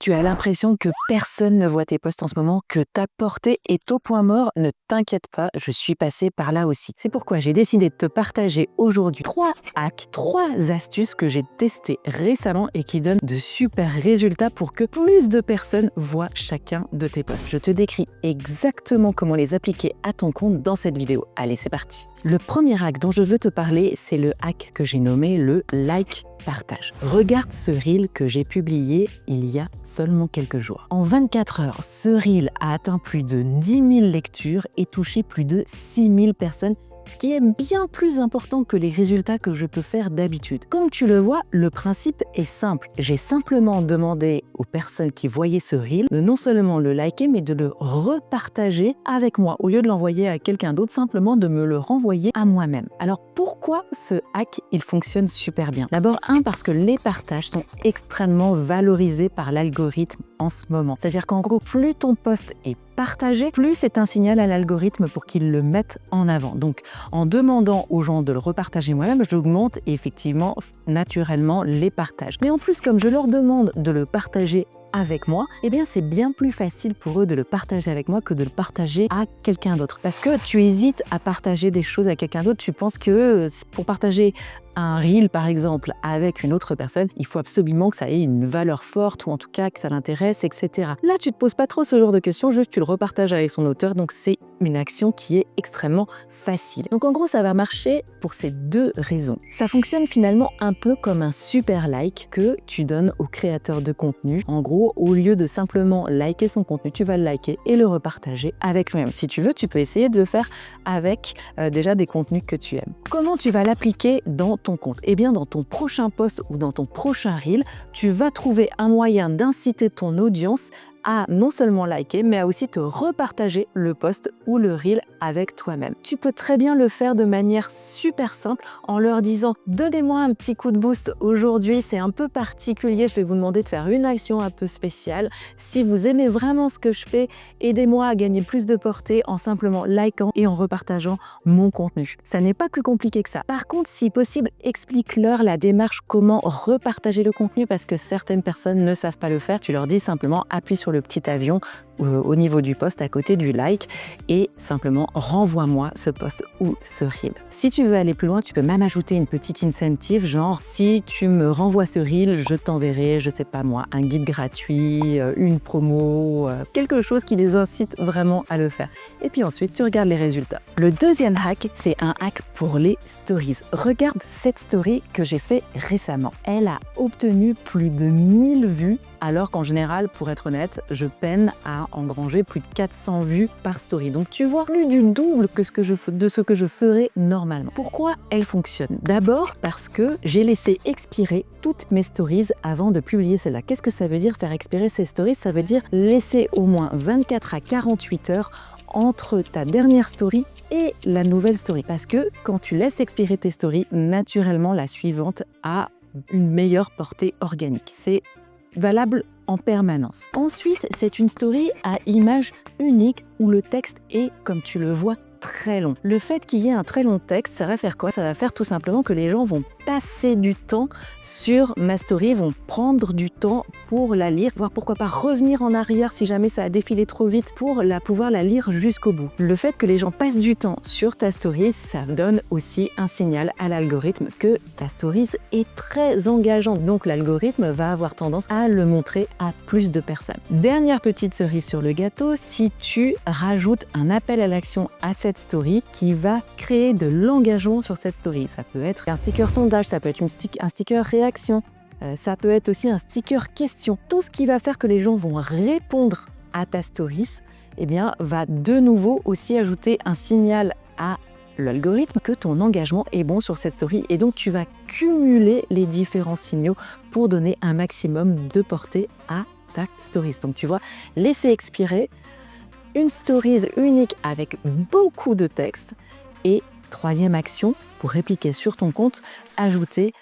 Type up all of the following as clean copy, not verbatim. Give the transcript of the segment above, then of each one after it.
Tu as l'impression que personne ne voit tes posts en ce moment, que ta portée est au point mort. Ne t'inquiète pas, je suis passée par là aussi. C'est pourquoi j'ai décidé de te partager aujourd'hui 3 hacks, 3 astuces que j'ai testées récemment et qui donnent de super résultats pour que plus de personnes voient chacun de tes posts. Je te décris exactement comment les appliquer à ton compte dans cette vidéo. Allez, c'est parti. Le premier hack dont je veux te parler, c'est le hack que j'ai nommé le like partage. Regarde ce reel que j'ai publié il y a seulement quelques jours. En 24 heures, ce reel a atteint plus de 10 000 lectures et touché plus de 6 000 personnes, ce qui est bien plus important que les résultats que je peux faire d'habitude. Comme tu le vois, le principe est simple. J'ai simplement demandé aux personnes qui voyaient ce reel de non seulement le liker, mais de le repartager avec moi. Au lieu de l'envoyer à quelqu'un d'autre, simplement de me le renvoyer à moi-même. Alors pourquoi ce hack, il fonctionne super bien? D'abord, parce que les partages sont extrêmement valorisés par l'algorithme en ce moment. C'est-à-dire qu'en gros, plus ton post est partagé, plus c'est un signal à l'algorithme pour qu'il le mette en avant. Donc, en demandant aux gens de le repartager moi-même, j'augmente effectivement, naturellement, les partages. Mais en plus, comme je leur demande de le partager avec moi, eh bien c'est bien plus facile pour eux de le partager avec moi que de le partager à quelqu'un d'autre. Parce que tu hésites à partager des choses à quelqu'un d'autre, tu penses que pour partager un reel par exemple avec une autre personne, il faut absolument que ça ait une valeur forte ou en tout cas que ça l'intéresse, etc. Là, tu te poses pas trop ce genre de questions, juste tu le repartages avec son auteur, donc c'est une action qui est extrêmement facile. Donc en gros, ça va marcher pour ces 2 raisons. Ça fonctionne finalement un peu comme un super like que tu donnes au créateur de contenu. En gros, au lieu de simplement liker son contenu, tu vas le liker et le repartager avec lui-même. Si tu veux, tu peux essayer de le faire avec déjà des contenus que tu aimes. Comment tu vas l'appliquer dans ton compte? Eh bien, dans ton prochain post ou dans ton prochain reel, tu vas trouver un moyen d'inciter ton audience à non seulement liker, mais à aussi te repartager le post ou le reel avec toi-même. Tu peux très bien le faire de manière super simple en leur disant « Donnez-moi un petit coup de boost aujourd'hui, c'est un peu particulier, je vais vous demander de faire une action un peu spéciale. Si vous aimez vraiment ce que je fais, aidez-moi à gagner plus de portée en simplement likant et en repartageant mon contenu. » Ça n'est pas plus compliqué que ça. Par contre, si possible, explique-leur la démarche comment repartager le contenu parce que certaines personnes ne savent pas le faire. Tu leur dis simplement « Appuie sur le petit avion au niveau du post à côté du like et simplement renvoie-moi ce post ou ce reel. Si tu veux aller plus loin, tu peux même ajouter une petite incentive, genre si tu me renvoies ce reel, je t'enverrai, je sais pas moi, un guide gratuit, une promo, quelque chose qui les incite vraiment à le faire. Et puis ensuite, tu regardes les résultats. Le deuxième hack, c'est un hack pour les stories. Regarde cette story que j'ai fait récemment. Elle a obtenu plus de 1000 vues alors qu'en général, pour être honnête, je peine à engranger plus de 400 vues par story. Donc tu vois plus du double de ce que je ferais normalement. Pourquoi elle fonctionne? D'abord parce que j'ai laissé expirer toutes mes stories avant de publier celle-là. Qu'est-ce que ça veut dire faire expirer ces stories? Ça veut dire laisser au moins 24 à 48 heures entre ta dernière story et la nouvelle story. Parce que quand tu laisses expirer tes stories, naturellement, la suivante a une meilleure portée organique. C'est valable en permanence. Ensuite, c'est une story à image unique où le texte est, comme tu le vois, très long. Le fait qu'il y ait un très long texte, ça va faire quoi? Ça va faire tout simplement que les gens vont passer du temps sur ma story, vont prendre du temps pour la lire, voire pourquoi pas revenir en arrière si jamais ça a défilé trop vite pour pouvoir la lire jusqu'au bout. Le fait que les gens passent du temps sur ta story, ça donne aussi un signal à l'algorithme que ta story est très engageante. Donc l'algorithme va avoir tendance à le montrer à plus de personnes. Dernière petite cerise sur le gâteau, si tu rajoutes un appel à l'action à cette story qui va créer de l'engagement sur cette story. Ça peut être un sticker sondage, ça peut être un sticker réaction, ça peut être aussi un sticker question. Tout ce qui va faire que les gens vont répondre à ta story, eh bien, va de nouveau aussi ajouter un signal à l'algorithme que ton engagement est bon sur cette story et donc tu vas cumuler les différents signaux pour donner un maximum de portée à ta story. Donc tu vois, laisser expirer une stories unique avec beaucoup de texte et troisième action, pour répliquer sur ton compte, ajouter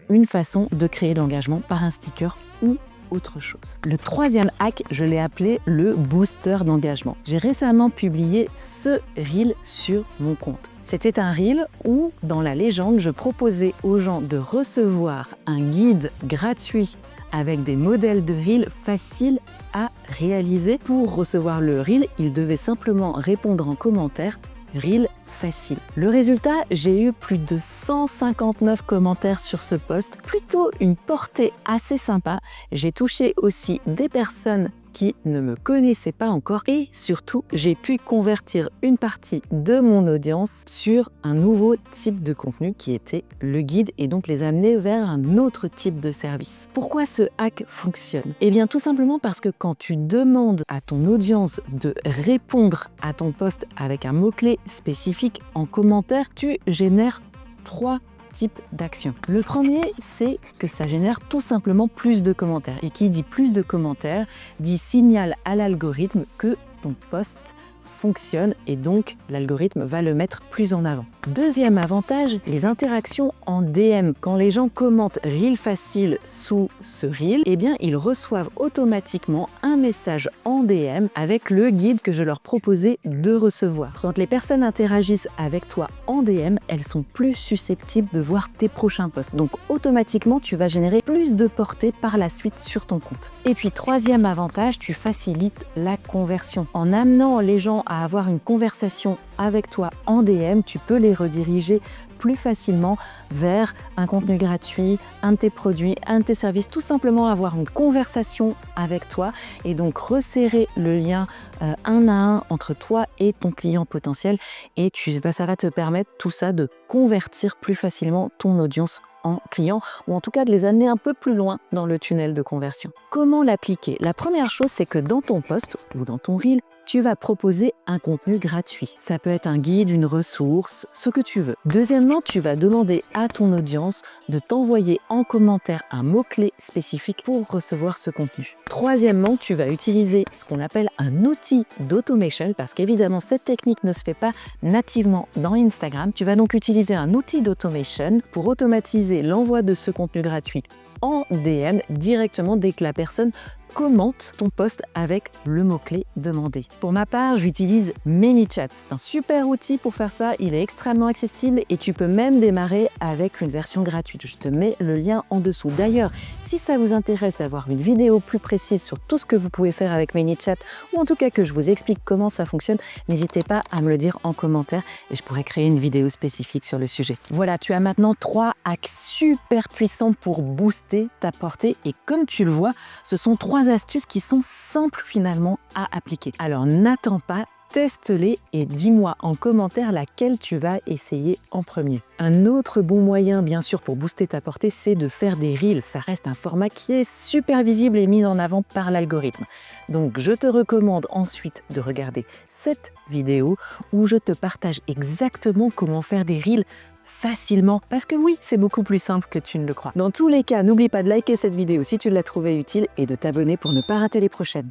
une façon de créer l'engagement par un sticker ou autre chose. Le troisième hack, je l'ai appelé le booster d'engagement. J'ai récemment publié ce reel sur mon compte. C'était un reel où, dans la légende, je proposais aux gens de recevoir un guide gratuit avec des modèles de Reel faciles à réaliser. Pour recevoir le Reel, il devait simplement répondre en commentaire Reel facile. Le résultat, j'ai eu plus de 159 commentaires sur ce post, plutôt une portée assez sympa. J'ai touché aussi des personnes qui ne me connaissaient pas encore et surtout, j'ai pu convertir une partie de mon audience sur un nouveau type de contenu qui était le guide et donc les amener vers un autre type de service. Pourquoi ce hack fonctionne? Eh bien, tout simplement parce que quand tu demandes à ton audience de répondre à ton post avec un mot-clé spécifique en commentaire, tu génères 3 types d'actions. Le premier, c'est que ça génère tout simplement plus de commentaires. Et qui dit plus de commentaires, dit signal à l'algorithme que ton post fonctionne et donc l'algorithme va le mettre plus en avant. Deuxième avantage, les interactions en DM. Quand les gens commentent Reel facile sous ce Reel, eh bien ils reçoivent automatiquement un message en DM avec le guide que je leur proposais de recevoir. Quand les personnes interagissent avec toi en DM, elles sont plus susceptibles de voir tes prochains posts. Donc automatiquement, tu vas générer plus de portée par la suite sur ton compte. Et puis troisième avantage, tu facilites la conversion. En amenant les gens à avoir une conversation avec toi en DM, tu peux les rediriger plus facilement vers un contenu gratuit, un de tes produits, un de tes services, tout simplement avoir une conversation avec toi et donc resserrer le lien un à un entre toi et ton client potentiel et ça va te permettre tout ça de convertir plus facilement ton audience en client ou en tout cas de les amener un peu plus loin dans le tunnel de conversion. Comment l'appliquer? La première chose, c'est que dans ton post ou dans ton Reel, tu vas proposer un contenu gratuit. Ça peut être un guide, une ressource, ce que tu veux. Deuxièmement, tu vas demander à ton audience de t'envoyer en commentaire un mot-clé spécifique pour recevoir ce contenu. Troisièmement, tu vas utiliser ce qu'on appelle un outil d'automation parce qu'évidemment, cette technique ne se fait pas nativement dans Instagram. Tu vas donc utiliser un outil d'automation pour automatiser l'envoi de ce contenu gratuit en DM directement dès que la personne commente ton post avec le mot-clé demandé. Pour ma part, j'utilise ManyChat. C'est un super outil pour faire ça. Il est extrêmement accessible et tu peux même démarrer avec une version gratuite. Je te mets le lien en dessous. D'ailleurs, si ça vous intéresse d'avoir une vidéo plus précise sur tout ce que vous pouvez faire avec ManyChat ou en tout cas que je vous explique comment ça fonctionne, n'hésitez pas à me le dire en commentaire et je pourrais créer une vidéo spécifique sur le sujet. Voilà, tu as maintenant 3 hacks super puissants pour booster ta portée et comme tu le vois, ce sont 3 astuces qui sont simples finalement à appliquer. Alors n'attends pas, teste-les et dis-moi en commentaire laquelle tu vas essayer en premier. Un autre bon moyen bien sûr pour booster ta portée, c'est de faire des Reels. Ça reste un format qui est super visible et mis en avant par l'algorithme. Donc je te recommande ensuite de regarder cette vidéo où je te partage exactement comment faire des Reels facilement, parce que oui, c'est beaucoup plus simple que tu ne le crois. Dans tous les cas, n'oublie pas de liker cette vidéo si tu l'as trouvée utile et de t'abonner pour ne pas rater les prochaines.